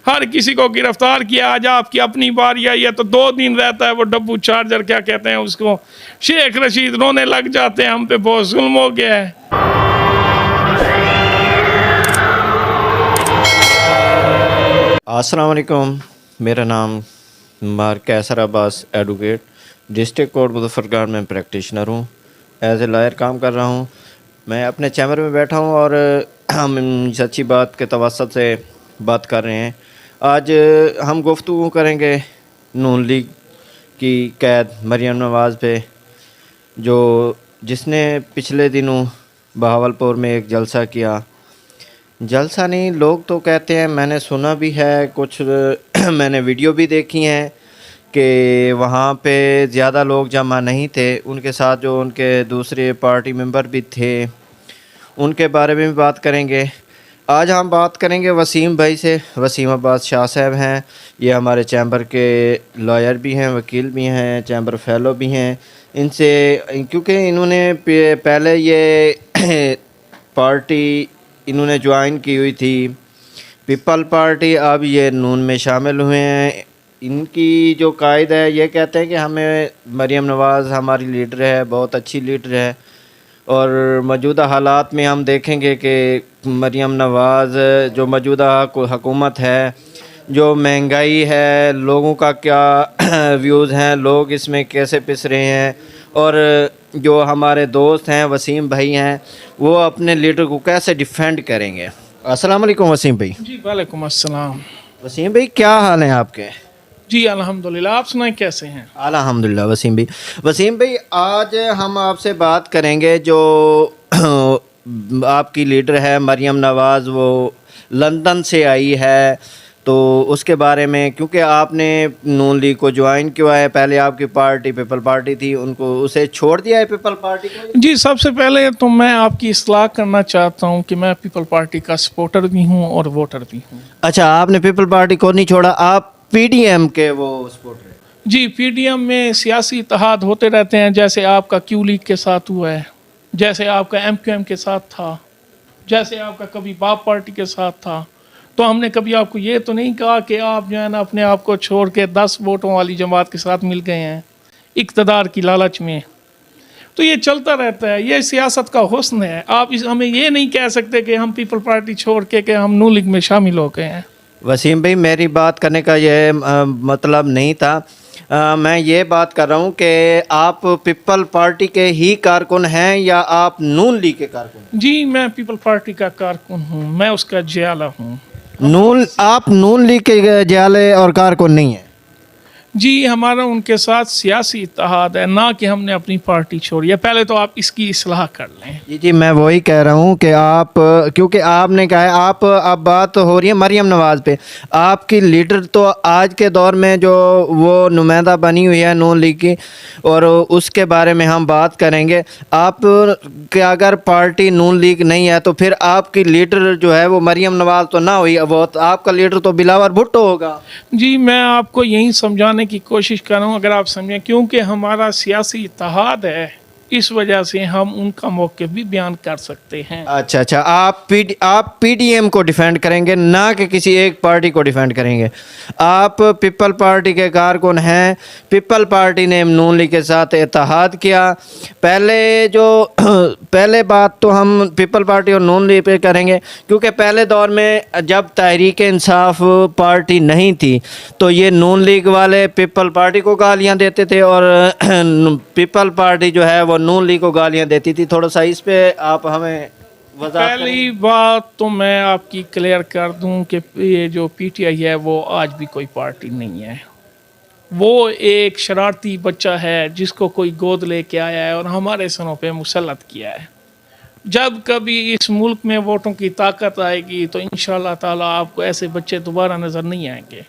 हर किसी को गिरफ्तार किया। आज आपकी अपनी बारी आई है तो 2 दिन रहता है वो डब्बू चार्जर क्या कहते हैं उसको, शेख रशीद रोने लग जाते हैं हम पे बहुत जुल्म हो गया है। अस्सलाम वालेकुम, मेरा नाम मार कैसर अब्बास एडवोकेट, डिस्ट्रिक्ट कोर्ट मुज़फ़्फ़रगढ़ में प्रैक्टिशनर हूँ। एज ए लॉयर काम कर रहा हूँ। मैं अपने चैम्बर में बैठा हूँ और हम सच्ची बात के तवस्सुत से बात कर रहे हैं। आज हम गुफ्तगू करेंगे नून लीग की कैद मरियम नवाज़ पे, जो जिसने पिछले दिनों बहावलपुर में एक जलसा किया। जलसा नहीं, लोग तो कहते हैं, मैंने सुना भी है कुछ मैंने वीडियो भी देखी हैं कि वहाँ पे ज़्यादा लोग जमा नहीं थे। उनके साथ जो उनके दूसरे पार्टी मेंबर भी थे, उनके बारे में भी बात करेंगे। आज हम बात करेंगे वसीम भाई से। वसीम अब्बास शाह साहब हैं, ये हमारे चैम्बर के लॉयर भी हैं, वकील भी हैं, चैम्बर फेलो भी हैं। इनसे क्योंकि इन्होंने पहले ये पार्टी इन्होंने ज्वाइन की हुई थी पीपल पार्टी, अब ये नून में शामिल हुए हैं। इनकी जो कायद है ये कहते हैं कि हमें मरियम नवाज़ हमारी लीडर है, बहुत अच्छी लीडर है। और मौजूदा हालात में हम देखेंगे कि मरियम नवाज़ जो मौजूदा हुकूमत है, जो महंगाई है, लोगों का क्या व्यूज़ हैं, लोग इसमें कैसे पिस रहे हैं, और जो हमारे दोस्त हैं वसीम भाई हैं, वो अपने लीडर को कैसे डिफेंड करेंगे। अस्सलाम वालेकुम वसीम भाई। जी वालेकुम अस्सलाम। वसीम भाई क्या हाल है आपके? जी अल्हम्दुलिल्लाह, आप सुनाएं कैसे हैं? अल्हम्दुलिल्लाह। वसीम भाई, आज हम आपसे बात करेंगे जो आपकी लीडर है मरियम नवाज़, वो लंदन से आई है, तो उसके बारे में, क्योंकि आपने नून लीग को ज्वाइन किया है। पहले आपकी पार्टी पीपल पार्टी थी, उनको उसे छोड़ दिया है पीपल पार्टी को। जी सबसे पहले तो मैं आपकी इस्लाह करना चाहता हूं कि मैं पीपल पार्टी का सपोर्टर भी हूं और वोटर भी हूं। अच्छा, आपने पीपल पार्टी को नहीं छोड़ा, आप पीडीएम के वो सपोर्टर हैं? जी पीडीएम में सियासी इत्तेहाद होते रहते हैं, जैसे आपका क्यू लीग के साथ हुआ है, जैसे आपका एमक्यूएम के साथ था, जैसे आपका कभी बाप पार्टी के साथ था। तो हमने कभी आपको ये तो नहीं कहा कि आप जो है ना अपने आप को छोड़ के 10 वोटों वाली जमात के साथ मिल गए हैं इक़्तिदार की लालच में। तो ये चलता रहता है, ये सियासत का हुस्न है। आप हमें ये नहीं कह सकते कि हम पीपल पार्टी छोड़ के कि हम नून लीग में शामिल हो गए हैं। वसीम भाई, मेरी बात करने का ये मतलब नहीं था। मैं ये बात कर रहा हूँ कि आप पीपल पार्टी के ही कारकुन हैं या आप नून लीग के कारकुन? जी मैं पीपल पार्टी का कारकुन हूँ, मैं उसका जियाला हूँ। आप नून लीग के जाले और कारकुन नहीं हैं? जी हमारा उनके साथ सियासी इत्तेहाद है, ना कि हमने अपनी पार्टी छोड़ी है। पहले तो आप इसकी इस्लाह कर लें। जी, मैं वही कह रहा हूँ कि आप, क्योंकि आपने कहा है, आप अब बात हो रही है मरियम नवाज़ पे। आपकी लीडर तो आज के दौर में जो वो नुमाइंदा बनी हुई है नून लीग की, और उसके बारे में हम बात करेंगे। आप कि अगर पार्टी नून लीग नहीं है तो फिर आपकी लीडर जो है वो मरियम नवाज़ तो ना हुई, वो आपका लीडर तो बिलावर भुट्टो होगा। जी मैं आपको यही समझाने की कोशिश कर रहा हूँ, अगर आप समझें, क्योंकि हमारा सियासी इत्तेहाद है, इस वजह से हम उनका मौक़िफ़ भी बयान कर सकते हैं। अच्छा, आप पीडीएम को डिफेंड करेंगे, ना कि किसी एक पार्टी को डिफेंड करेंगे। आप पीपल पार्टी के कारकुन हैं। पीपल पार्टी ने नून लीग के साथ इत्तेहाद किया। पहले बात तो हम पीपल पार्टी और नून लीग पे करेंगे, क्योंकि पहले दौर में जब तहरीक इंसाफ पार्टी नहीं थी तो ये नून लीग वाले पीपल पार्टी को गालियाँ देते थे, और पीपल पार्टी जो है वो नून लीग को गालियां देती थी। थोड़ा सा इस पे आप हमें वज़ाहत करें। पहली बात तो मैं आपकी क्लियर कर दूं कि ये जो पीटीआई है वो आज भी कोई पार्टी नहीं है। वो एक शरारती बच्चा है जिसको कोई गोद लेके आया है और हमारे सरों पे मुसल्लत किया है। जब कभी इस मुल्क में वोटों की ताकत आएगी तो इंशाअल्लाह ताला आपको ऐसे बच्चे दोबारा नज़र नहीं आएंगे।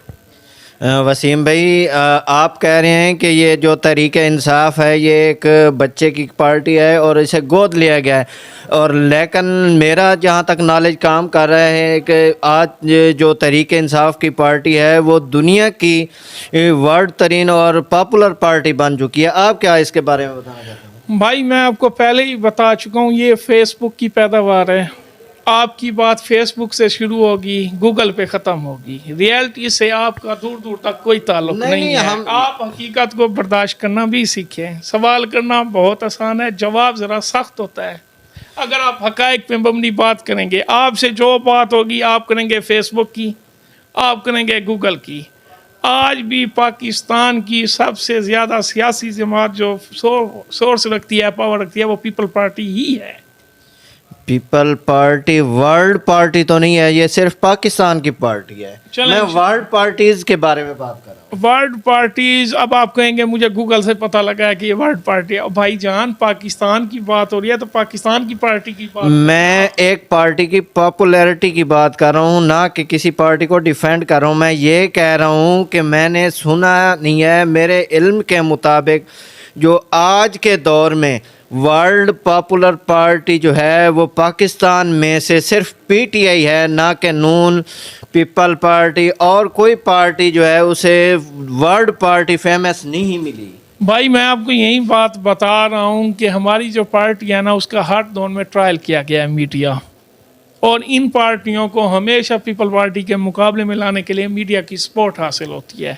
वसीम भाई, आप कह रहे हैं कि ये जो तहरीक इंसाफ है ये एक बच्चे की पार्टी है और इसे गोद लिया गया है, और लेकिन मेरा जहाँ तक नॉलेज काम कर रहा है कि आज जो तहरीक इंसाफ की पार्टी है वो दुनिया की वर्ल्ड तरीन और पॉपुलर पार्टी बन चुकी है। आप क्या इसके बारे में बताना चाहते हैं? भाई मैं आपको पहले ही बता चुका हूँ, ये फेसबुक की पैदावार है। आपकी बात फेसबुक से शुरू होगी, गूगल पे ख़त्म होगी। रियलिटी से आपका दूर दूर तक कोई ताल्लुक नहीं है। आप हकीकत को बर्दाश्त करना भी सीखें। सवाल करना बहुत आसान है, जवाब ज़रा सख्त होता है। अगर आप हकायक पे मबनी बात करेंगे, आपसे जो बात होगी आप करेंगे फेसबुक की, आप करेंगे गूगल की। आज भी पाकिस्तान की सबसे ज़्यादा सियासी जमात जो सोर्स रखती है, पावर रखती है, वो पीपल पार्टी ही है। पीपल पार्टी वर्ल्ड पार्टी तो नहीं है, ये सिर्फ पाकिस्तान की पार्टी है। मैं वर्ल्ड पार्टीज के बारे में बात कर रहा हूँ। वर्ल्ड पार्टीज, अब आप कहेंगे मुझे गूगल से पता लगा है कि ये वर्ल्ड पार्टी है। भाईजान, पाकिस्तान की बात हो रही है तो पाकिस्तान की पार्टी की बात। मैं एक पार्टी की पॉपुलैरिटी की बात कर रहा हूँ, ना कि किसी पार्टी को डिफेंड कर रहा हूँ। मैं ये कह रहा हूँ कि मैंने सुना नहीं है, मेरे इल्म के मुताबिक जो आज के दौर में वर्ल्ड पॉपुलर पार्टी जो है वो पाकिस्तान में से सिर्फ पीटीआई है, ना कि नून, पीपल पार्टी और कोई पार्टी जो है उसे वर्ल्ड पार्टी फेमस नहीं मिली। भाई मैं आपको यही बात बता रहा हूँ कि हमारी जो पार्टी है ना, उसका हर दौर में ट्रायल किया गया है मीडिया, और इन पार्टियों को हमेशा पीपल पार्टी के मुकाबले में लाने के लिए मीडिया की सपोर्ट हासिल होती है।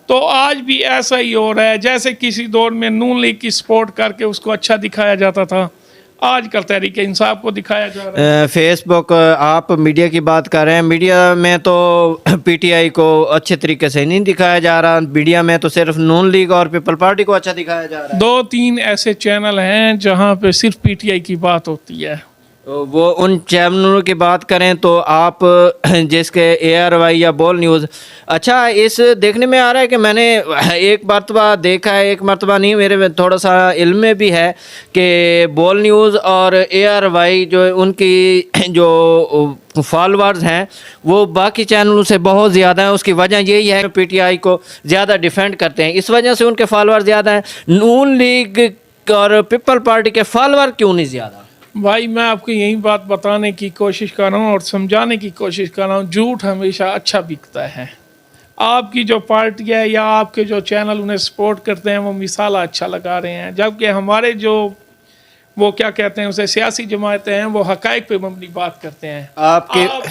तो आज भी ऐसा ही हो रहा है। जैसे किसी दौर में नून लीग की सपोर्ट करके उसको अच्छा दिखाया जाता था, आजकल तहरीक इंसाफ को दिखाया जा रहा है। फेसबुक, आप मीडिया की बात कर रहे हैं, मीडिया में तो पीटीआई को अच्छे तरीके से नहीं दिखाया जा रहा। मीडिया में तो सिर्फ नून लीग और पीपल पार्टी को अच्छा दिखाया जा रहा है। 2-3 ऐसे चैनल हैं जहां पे सिर्फ पीटीआई की बात होती है। तो वो उन चैनलों की बात करें तो आप जिसके ARY या बोल न्यूज़, अच्छा इस देखने में आ रहा है कि मैंने एक मरतबा देखा है, एक मरतबा नहीं, मेरे में थोड़ा सा इल्म में भी है कि बोल न्यूज़ और ARY जो उनकी जो फॉलोअर्स हैं वो बाकी चैनलों से बहुत ज़्यादा हैं। उसकी वजह यही है कि पीटीआई को ज़्यादा डिफेंड करते हैं, इस वजह से उनके फॉलोअर ज़्यादा हैं। नून लीग और पीपल पार्टी के फॉलोअर क्यों नहीं ज़्यादा? भाई मैं आपको यही बात बताने की कोशिश कर रहा हूँ और समझाने की कोशिश कर रहा हूँ, झूठ हमेशा अच्छा बिकता है। आपकी जो पार्टी है या आपके जो चैनल उन्हें सपोर्ट करते हैं वो मिसाला अच्छा लगा रहे हैं, जबकि हमारे जो वो क्या कहते हैं उसे सियासी जमातें हैं वो हकायक पे मबनी बात करते हैं। आप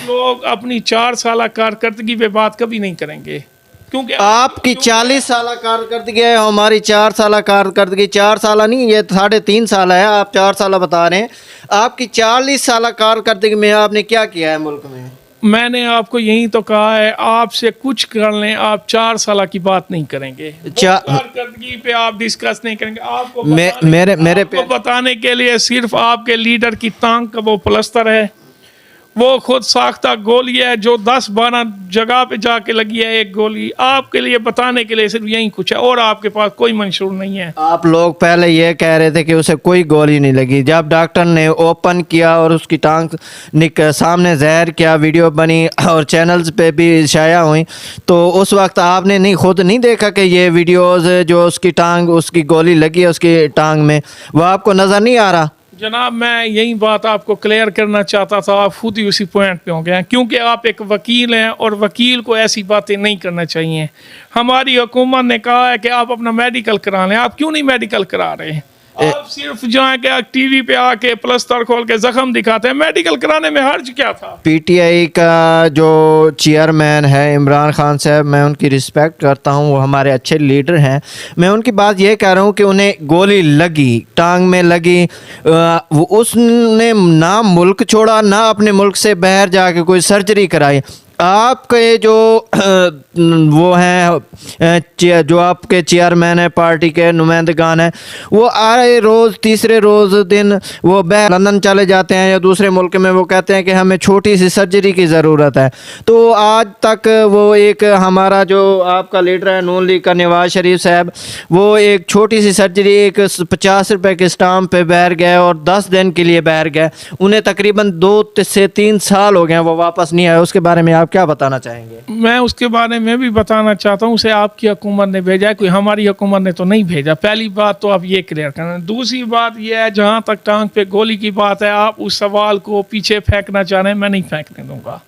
लोग अपनी 4 साल कारकर्दगी पे बात कभी नहीं करेंगे, क्योंकि आपकी 40 साल कारकर्दगी है, हमारी 4 साल कारकर्दगी। 4 साल नहीं, ये 3.5 साल है, आप 4 साल बता रहे हैं। आपकी 40 साल कारकर्दगी में आपने क्या किया है मुल्क में? मैंने आपको यही तो कहा है, आपसे कुछ कर लें, आप 4 साल की बात नहीं करेंगे, कारकर्दगी पे आप डिस्कस नहीं करेंगे। आपको मेरे बताने के लिए सिर्फ आपके लीडर की टांग का वो प्लस्तर है, वो खुद साख्ता गोली है जो 10-12 जगह पे जाके लगी है एक गोली। आपके लिए बताने के लिए सिर्फ यही कुछ है और आपके पास कोई मंशूर नहीं है। आप लोग पहले ये कह रहे थे कि उसे कोई गोली नहीं लगी, जब डॉक्टर ने ओपन किया और उसकी टांग सामने जहर किया, वीडियो बनी और चैनल्स पे भी शाया हुई, तो उस वक्त आपने नहीं खुद नहीं देखा कि ये वीडियोस जो उसकी टांग, उसकी गोली लगी है उसकी टांग में, वो आपको नज़र नहीं आ रहा? जनाब मैं यही बात आपको क्लियर करना चाहता था, आप खुद ही उसी पॉइंट पे हो गए हैं, क्योंकि आप एक वकील हैं और वकील को ऐसी बातें नहीं करना चाहिए। हमारी हुकूमत ने कहा है कि आप अपना मेडिकल करा लें, आप क्यों नहीं मेडिकल करा रहे हैं? आप सिर्फ जहाँ के टीवी पे आके प्लस्तर खोल के जख्म दिखाते हैं, मेडिकल कराने में हर्ज क्या था? पीटीआई का जो चेयरमैन है इमरान खान साहब, मैं उनकी रिस्पेक्ट करता हूँ, वो हमारे अच्छे लीडर हैं। मैं उनकी बात ये कह रहा हूँ कि उन्हें गोली लगी, टांग में लगी, उसने ना मुल्क छोड़ा, ना अपने मुल्क से बाहर जाके कोई सर्जरी कराई। आपके जो वो हैं जो आपके चेयरमैन है, पार्टी के नुमाइंदगान हैं, वो आए रोज़ तीसरे रोज़ दिन वो लंदन चले जाते हैं या दूसरे मुल्क में, वो कहते हैं कि हमें छोटी सी सर्जरी की ज़रूरत है। तो आज तक वो एक हमारा जो आपका लीडर है नून लीग का नवाज शरीफ साहब, वो एक छोटी सी सर्जरी एक 50 रुपए के स्टाम्प पे बाहर गए और 10 दिन के लिए बाहर गए। उन्हें तकरीबन 2 से 3 साल हो गए, वो वापस नहीं आए। उसके बारे में आप क्या बताना चाहेंगे? मैं उसके बारे में भी बताना चाहता हूँ, उसे आपकी हुकूमत ने भेजा है, कोई हमारी हुकूमत ने तो नहीं भेजा। पहली बात तो आप ये क्लियर करना। दूसरी बात यह है, जहाँ तक टांग पे गोली की बात है, आप उस सवाल को पीछे फेंकना चाह रहे हैं, मैं नहीं फेंकने दूंगा।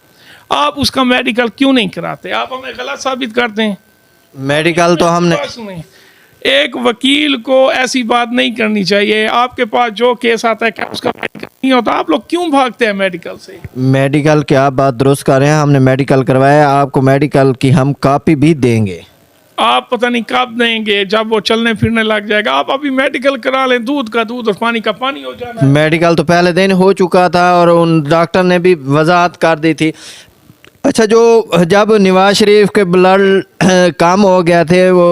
आप उसका मेडिकल क्यों नहीं कराते? आप हमें गलत साबित करते हैं। मेडिकल तो हमने एक वकील को ऐसी बात नहीं करनी चाहिए। आपके पास जो केस आता है क्या उसका मेडिकल नहीं होता? आप लोग क्यों भागते हैं मेडिकल से? मेडिकल की आप बात दुरुस्त कर रहे हैं, हमने मेडिकल करवाया, आपको मेडिकल की हम कॉपी भी देंगे। आप पता नहीं कब देंगे, जब वो चलने फिरने लग जाएगा। आप अभी मेडिकल करा लें, दूध का दूध और पानी का पानी हो जाना है। मेडिकल तो पहले दिन हो चुका था और उन डॉक्टर ने भी वजाहत कर दी थी। अच्छा, जो जब नवाज शरीफ के ब्लड कम हो गया थे वो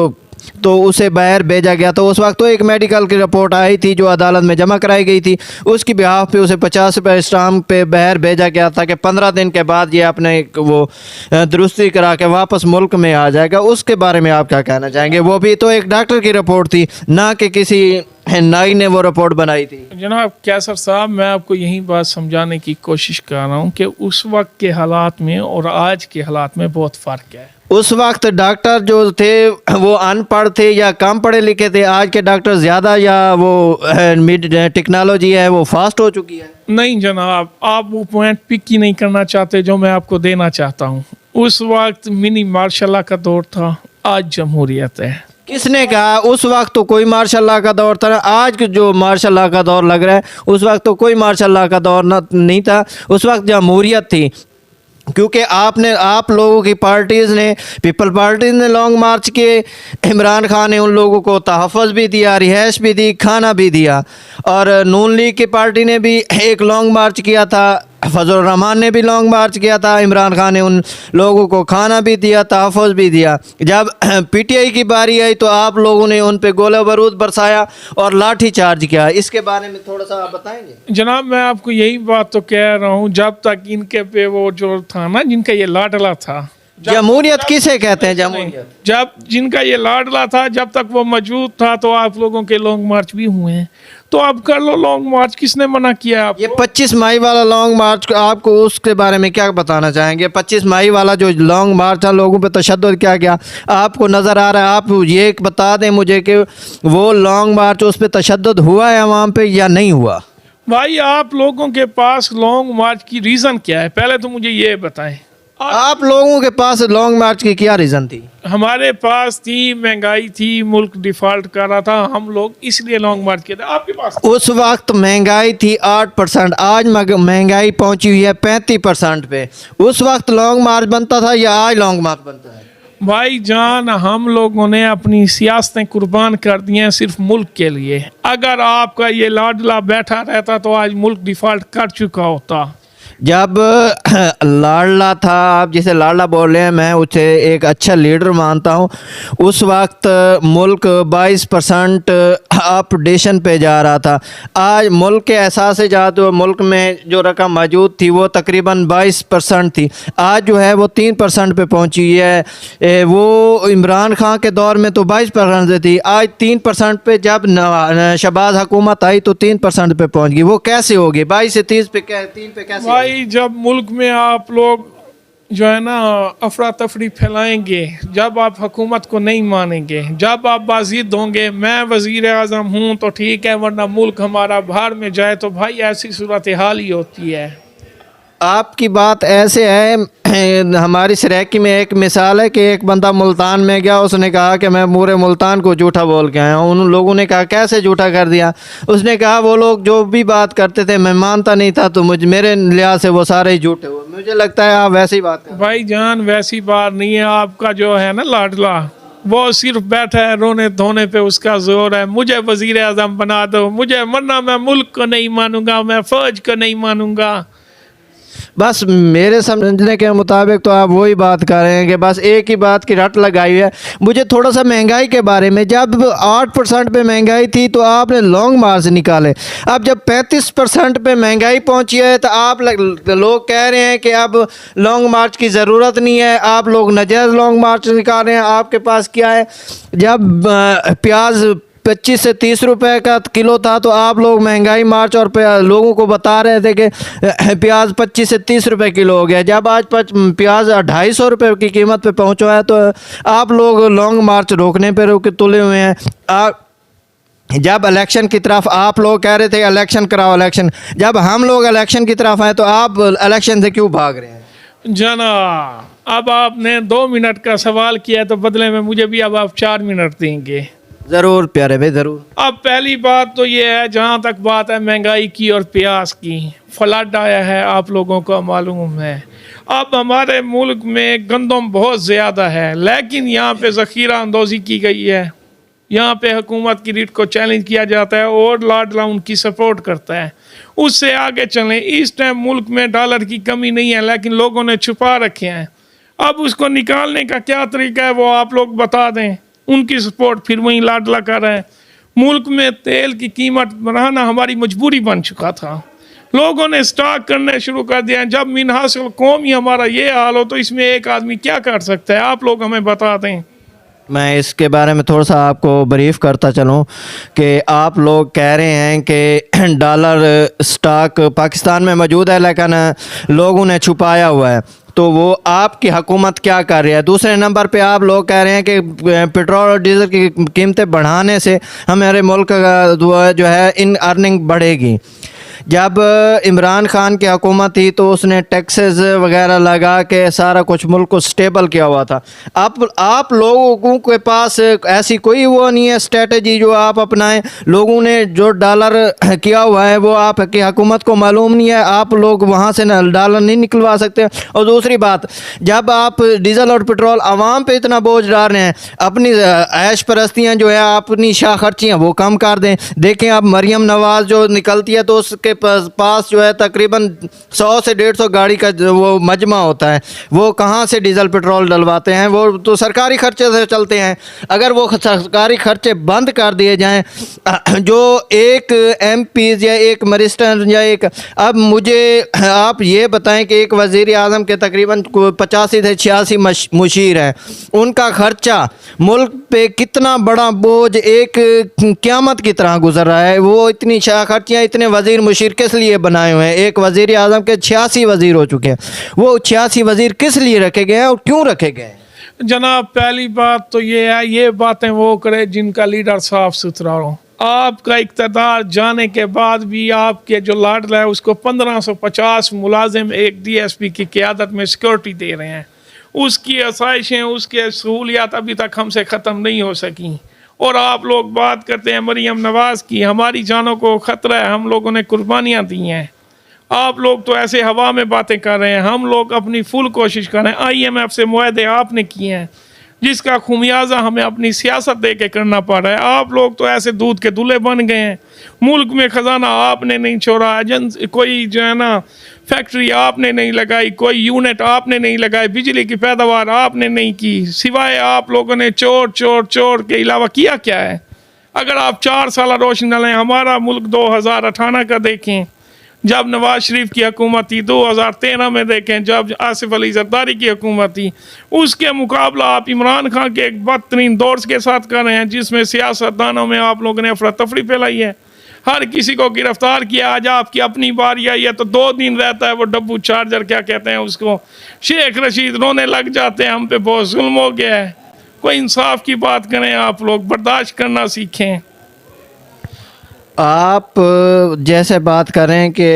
तो उसे बाहर भेजा गया, तो उस वक्त तो एक मेडिकल की रिपोर्ट आई थी जो अदालत में जमा कराई गई थी। उसकी बिहाफ पे उसे 50 रुपये स्टाम्प पे बाहर भेजा गया था कि 15 दिन के बाद ये अपने वो दुरुस्ती करा के वापस मुल्क में आ जाएगा। उसके बारे में आप क्या कहना चाहेंगे? वो भी तो एक डॉक्टर की रिपोर्ट थी, ना कि किसी नाई ने वो रिपोर्ट बनाई थी। जनाब कैसर साहब, मैं आपको यही बात समझाने की कोशिश कर रहा हूँ कि उस वक्त के हालात में और आज के हालात में बहुत फ़र्क है। उस वक्त डॉक्टर जो थे वो अनपढ़ थे या कम पढ़े लिखे थे? आज के डॉक्टर ज़्यादा या वो टेक्नोलॉजी है वो फास्ट हो चुकी है? नहीं जनाब, आप वो पॉइंट पिक ही नहीं करना चाहते जो मैं आपको देना चाहता हूँ। उस वक्त मिनी मार्शल का दौर था, आज जमहूरियत है। किसने कहा? उस वक्त तो कोई मार्शल का दौर था। आज जो मार्शल का दौर लग रहा है, उस वक्त तो कोई मार्शल का दौर नहीं था। उस वक्त जमहूरियत थी, क्योंकि आप लोगों की पार्टीज़ ने, पीपल पार्टीज ने लॉन्ग मार्च किए। इमरान खान ने उन लोगों को तहफ़्फ़ुज़ भी दिया, रिहाइश भी दी, खाना भी दिया। और नून लीग की पार्टी ने भी एक लॉन्ग मार्च किया था, फजल रहमान ने भी लॉन्ग मार्च किया था। इमरान खान ने उन लोगों को खाना भी दिया, तहफ़्फ़ुज़ भी दिया। जब पीटीआई की बारी आई तो आप लोगों ने उन पे गोला बारूद बरसाया और लाठी चार्ज किया। इसके बारे में थोड़ा सा आप बताएंगे? जनाब मैं आपको यही बात तो कह रहा हूँ, जब तक इनके पे वो जो था ना, जिनका ये लाडला था, जमहूरियत किसे कहते हैं? जमहूरियत जब जिनका ये लाडला था, जब तक वो मौजूद था तो आप लोगों के लॉन्ग मार्च भी हुए हैं। तो अब कर लो लॉन्ग मार्च, किसने मना किया आपको? ये 25 मई वाला लॉन्ग मार्च, आपको उसके बारे में क्या बताना चाहेंगे? 25 मई वाला जो लॉन्ग मार्च था, लोगों पे तशद्दुद क्या क्या आपको नज़र आ रहा है? आप ये बता दें मुझे कि वो लॉन्ग मार्च, उस पर तशद्दुद हुआ है अवाम पे या नहीं हुआ? भाई आप लोगों के पास लॉन्ग मार्च की रीज़न क्या है, पहले तो मुझे ये बताएं। आप लोगों के पास लॉन्ग मार्च की क्या रीज़न थी? हमारे पास थी, महंगाई थी, मुल्क डिफॉल्ट कर रहा था, हम लोग इसलिए लॉन्ग मार्च किए थे। आपके पास उस वक्त महंगाई थी 8%, आज महंगाई पहुंची हुई है 35% पे। उस वक्त लॉन्ग मार्च बनता था या आज लॉन्ग मार्च बनता है? भाई जान, हम लोगों ने अपनी सियासतें कुर्बान कर दी हैं सिर्फ मुल्क के लिए। अगर आपका ये लाडला बैठा रहता तो आज मुल्क डिफॉल्ट कर चुका होता। जब लाडला था, आप जिसे लाडला बोल रहे हैं, मैं उसे एक अच्छा लीडर मानता हूं। उस वक्त मुल्क 22% अपडेशन पे जा रहा था। आज मुल्क के एहसास जात मुल्क में जो रकम मौजूद थी वो तकरीबन 22% थी, आज जो है वो 3% पे पहुंची है। वो इमरान खान के दौर में तो 22% थी, आज 3% पे। जब शहबाज हुकूमत आई तो 3% पे पहुंच गई। वो कैसे होगी? 22 से 3 पे कैसे? भाई जब मुल्क में आप लोग जो है ना अफरा तफरी फैलाएंगे, जब आप हुकूमत को नहीं मानेंगे, जब आप बाजिद होंगे मैं वज़ीर आज़म हूँ तो ठीक है, वरना मुल्क हमारा बाहर में जाए, तो भाई ऐसी सूरत हाल ही होती है। आपकी बात ऐसे है, हमारी सराकी में एक मिसाल है कि एक बंदा मुल्तान में गया, उसने कहा कि मैं पूरे मुल्तान को झूठा बोल के आया हूँ। उन लोगों ने कहा कैसे झूठा कर दिया? उसने कहा वो लोग जो भी बात करते थे मैं मानता नहीं था, तो मेरे लिहाज से वो सारे ही झूठे हुए। मुझे लगता है आप वैसी बात करें। भाई जान वैसी बात नहीं है। आपका जो है ना लाडला, वो सिर्फ बैठा है रोने धोने पे, उसका जोर है मुझे वज़ीर आज़म बना दो, मुझे, वरना मैं मुल्क को नहीं मानूंगा, मैं फ़ौज को नहीं मानूंगा। बस मेरे समझने के मुताबिक तो आप वही बात कर रहे हैं कि बस एक ही बात की रट लगाई है। मुझे थोड़ा सा महंगाई के बारे में, जब 8% पे महंगाई थी तो आपने लॉन्ग मार्च निकाले। अब जब 35% पे महंगाई पहुंची है तो आप लोग कह रहे हैं कि अब लॉन्ग मार्च की ज़रूरत नहीं है, आप लोग नजायज़ लॉन्ग मार्च निकाल रहे हैं। आपके पास क्या है? जब प्याज 25 से 30 रुपए का किलो था तो आप लोग महंगाई मार्च और लोगों को बता रहे थे कि प्याज 25 से 30 रुपए किलो हो गया। जब आज प्याज 250 रुपए की कीमत पे पहुंचा है तो आप लोग लॉन्ग मार्च रोकने पे तुले हुए हैं। जब इलेक्शन की तरफ आप लोग कह रहे थे इलेक्शन कराओ इलेक्शन, जब हम लोग इलेक्शन की तरफ आए तो आप इलेक्शन से क्यों भाग रहे हैं? जना अब आपने 2 मिनट का सवाल किया तो बदले में मुझे भी अब आप 4 मिनट देंगे। ज़रूर प्यारे भाई, ज़रूर। अब पहली बात तो ये है, जहाँ तक बात है महंगाई की और प्याज की, फ्लड आया है, आप लोगों को मालूम है। अब हमारे मुल्क में गंदम बहुत ज़्यादा है, लेकिन यहाँ पे ज़ख़ीरा अंदोज़ी की गई है। यहाँ पे हुकूमत की रीट को चैलेंज किया जाता है और लाडला उनकी सपोर्ट करता है। उससे आगे चलें, इस टाइम मुल्क में डॉलर की कमी नहीं है, लेकिन लोगों ने छुपा रखे हैं। अब उसको निकालने का क्या तरीका है वो आप लोग बता दें। उनकी सपोर्ट फिर वहीं लाडला कर रहे हैं। मुल्क में तेल की कीमत बढ़ाना हमारी मजबूरी बन चुका था, लोगों ने स्टॉक करने शुरू कर दिया। जब मिनहासिल कौम ही हमारा ये हाल हो तो इसमें एक आदमी क्या कर सकता है, आप लोग हमें बता दें। मैं इसके बारे में थोड़ा सा आपको ब्रीफ करता चलूं कि आप लोग कह रहे हैं कि डॉलर स्टॉक पाकिस्तान में मौजूद है, लेकिन लोगों ने छुपाया हुआ है। तो वो आपकी हुकूमत क्या कर रही है? दूसरे नंबर पे आप लोग कह रहे हैं कि पेट्रोल और डीजल की कीमतें बढ़ाने से हमारे मुल्क का जो है इन अर्निंग बढ़ेगी। जब इमरान खान की हुकूमत थी तो उसने टैक्सेस वगैरह लगा के सारा कुछ मुल्क को स्टेबल किया हुआ था। आप लोगों के पास ऐसी कोई वो नहीं है स्ट्रेटजी जो आप अपनाएं। लोगों ने जो डॉलर किया हुआ है वो आपकी हुकूमत को मालूम नहीं है, आप लोग वहाँ से डॉलर नहीं निकलवा सकते। और दूसरी बात, जब आप डीजल और पेट्रोल आवाम पे इतना बोझ डाल रहे हैं, अपनी ऐश परस्तियाँ जो है, अपनी शाह खर्चियाँ वो कम कर दें। देखें आप मरियम नवाज़ जो निकलती है तो उसके पास जो है तकरीबन 100 से 150 गाड़ी का वो मजमा होता है। वो कहाँ से डीजल पेट्रोल डलवाते हैं? वो तो सरकारी खर्चे से चलते हैं। अगर वो सरकारी खर्चे बंद कर दिए जाएं, जो एक MP या एक मिनिस्टर या एक, अब मुझे आप ये बताएं कि एक वज़ीर आज़म के तकरीबन 85 से 86 मुशीर हैं, उनका खर्चा मुल्क पे कितना बड़ा बोझ एक क़यामत की तरह गुजर रहा है। वो इतनी शाह खर्चियाँ, इतने वज़ीर मुशीर किस लिए बनाए हुए हैं? एक वज़ीर आज़म के 86 वज़ीर हो चुके हैं। वो 86 वज़ीर किस लिए रखे गए हैं और क्यों रखे गए हैं? जनाब, पहली बात तो ये है, ये बातें वो करे जिनका लीडर साफ सुथरा हो। आपका इक़्तिदार जाने के बाद भी आपके जो लाडला है उसको 1550 मुलाजिम एक DSP की क़यादत में सिक्योरिटी दे रहे हैं। उसकी आसाइशें, उसके सहूलियात अभी तक हमसे ख़त्म नहीं हो सकी। और आप लोग बात करते हैं मरियम नवाज़ की, हमारी जानों को ख़तरा है, हम लोगों ने कुर्बानियाँ दी हैं। आप लोग तो ऐसे हवा में बातें कर रहे हैं, हम लोग अपनी फुल कोशिश कर रहे हैं। IMF से मुआहदे आपने किए हैं जिसका खुमियाजा हमें अपनी सियासत दे के करना पड़ रहा है। आप लोग तो ऐसे दूध के दूल्हे बन गए हैं। मुल्क में ख़जाना आपने नहीं छोड़ा, कोई जो है ना फैक्ट्री आपने नहीं लगाई, कोई यूनिट आपने नहीं लगाई, बिजली की पैदावार आपने नहीं की, सिवाय आप लोगों ने चोर चोर चोर के अलावा किया क्या है? अगर आप 4 साल रोशनी डालें, हमारा मुल्क 2018 का देखें जब नवाज शरीफ की हुकूमत थी, 2013 में देखें जब आसिफ अली जरदारी की हुकूमत थी, उसके मुकाबला आप इमरान खान के एक बदतरीन दौर के साथ कर रहे हैं जिसमें सियासतदानों में आप लोगों ने अफरा तफरी फैलाई है, हर किसी को गिरफ्तार किया। आज आपकी अपनी बारी आई है तो 2 दिन रहता है वो डब्बू चार्जर, क्या कहते हैं उसको, शेख रशीद, रोने लग जाते हैं हम पे बहुत जुल्म हो गया है। कोई इंसाफ की बात करें, आप लोग बर्दाश्त करना सीखें। आप जैसे बात करें कि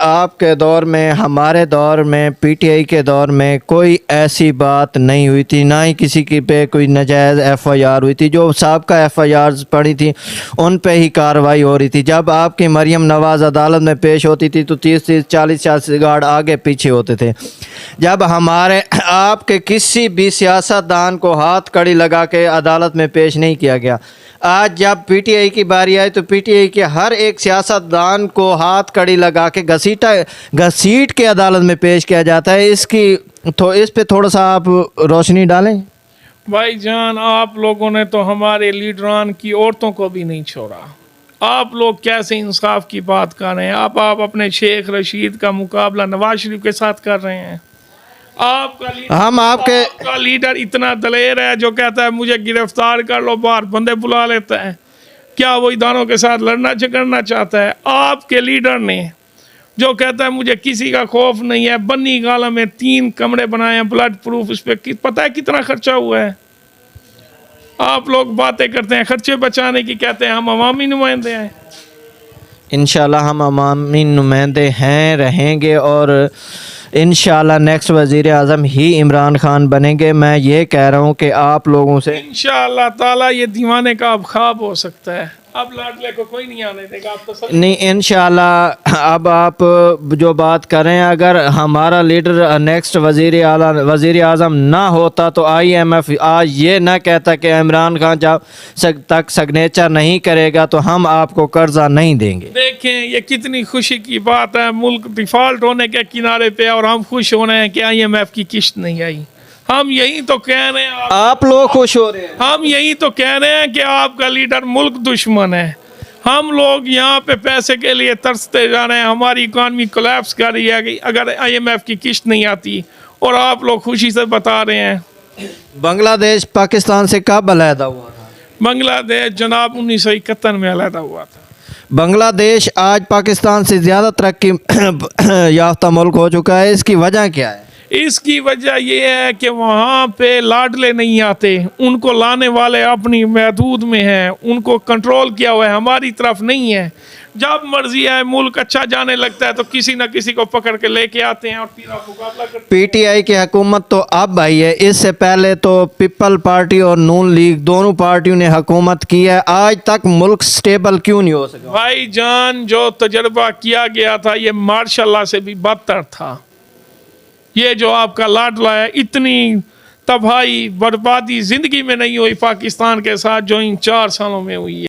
आपके दौर में, हमारे दौर में, PTI के दौर में कोई ऐसी बात नहीं हुई थी, ना ही किसी की पे कोई नाजायज़ FIR हुई थी। जो साबका FIRs पड़ी थी उन पे ही कार्रवाई हो रही थी। जब आपकी मरियम नवाज़ अदालत में पेश होती थी तो 30-30 40 गार्ड आगे पीछे होते थे। जब हमारे आपके किसी भी सियासतदान को हाथ कड़ी लगा के अदालत में पेश नहीं किया गया। आज जब PTI की बारी आई तो PTI के हर एक सियासतदान को हाथ कड़ी लगा के घसीट के अदालत में पेश किया जाता है। इस पे थोड़ा सा आप रोशनी डालें। भाईजान, आप लोगों ने तो हमारे लीडरान की औरतों को भी नहीं छोड़ा। आप लोग कैसे इंसाफ की बात कर रहे हैं? आप अपने शेख रशीद का मुकाबला नवाज शरीफ के साथ कर रहे हैं। आपका लीडर इतना दलेर है जो कहता है मुझे गिरफ्तार कर लो, बाहर बंदे बुला लेता है। क्या वो इदारों के साथ लड़ना झगड़ना चाहता है? आपके लीडर ने जो कहता है मुझे किसी का खौफ नहीं है, बन्नी गाला में 3 कमरे बनाए हैं ब्लड प्रूफ, उस पर पता है कितना खर्चा हुआ है? आप लोग बातें करते हैं खर्चे बचाने की, कहते हैं हम अवामी नुमाइंदे हैं। इंशाल्लाह हम अवामी नुमाइंदे हैं, रहेंगे और इंशाल्लाह नेक्स्ट वज़ीर आज़म ही इमरान खान बनेंगे। मैं ये कह रहा हूँ कि आप लोगों से इंशाअल्लाह ताला ये दीवाने का अब ख्वाब हो सकता है। अब लाडले को कोई नहीं आने देगा। आप तो सब नहीं, इंशाल्लाह अब आप जो बात कर रहे हैं, अगर हमारा लीडर नेक्स्ट वज़ीर आज़म ना होता तो IMF आज ये ना कहता कि इमरान खान जब तक सिग्नेचर नहीं करेगा तो हम आपको कर्जा नहीं देंगे। देखें ये कितनी खुशी की बात है। मुल्क डिफॉल्ट होने के किनारे पे और हम खुश हो रहे हैं कि IMF की किश्त नहीं आई। हम यही तो कह रहे हैं। आप लोग खुश हो रहे हैं। हम यही तो कह रहे हैं कि आपका लीडर मुल्क दुश्मन है। हम लोग यहाँ पे पैसे के लिए तरसते जा रहे हैं। हमारी इकॉनमी कोलैप्स कर रही है कि अगर IMF की किश्त नहीं आती, और आप लोग खुशी से बता रहे हैं। बांग्लादेश पाकिस्तान से कब अलहदा हुआ था? बांग्लादेश जनाब 1971 में अलहदा हुआ था। बांग्लादेश आज पाकिस्तान से ज़्यादा तरक्की याफ्ता मुल्क हो चुका है। इसकी वजह क्या है? इसकी वजह यह है कि वहाँ पे लाडले नहीं आते। उनको लाने वाले अपनी महदूद में हैं। उनको कंट्रोल किया हुआ है, हमारी तरफ नहीं है। जब मर्जी है मुल्क अच्छा जाने लगता है तो किसी न किसी को पकड़ के लेके आते हैं और फिर आप मुकाबला करते हैं। PTI की हुकूमत तो अब आई है, इससे पहले तो पीपल पार्टी और नून लीग दोनों पार्टियों ने हुकूमत की है। आज तक मुल्क स्टेबल क्यों नहीं हो सका? भाईजान जो तजर्बा किया गया था ये मार्शल से भी बदतर था। ये जो आपका लाडला है, इतनी तबाही बर्बादी जिंदगी में नहीं हुई पाकिस्तान के साथ जो इन 4 सालों में हुई है।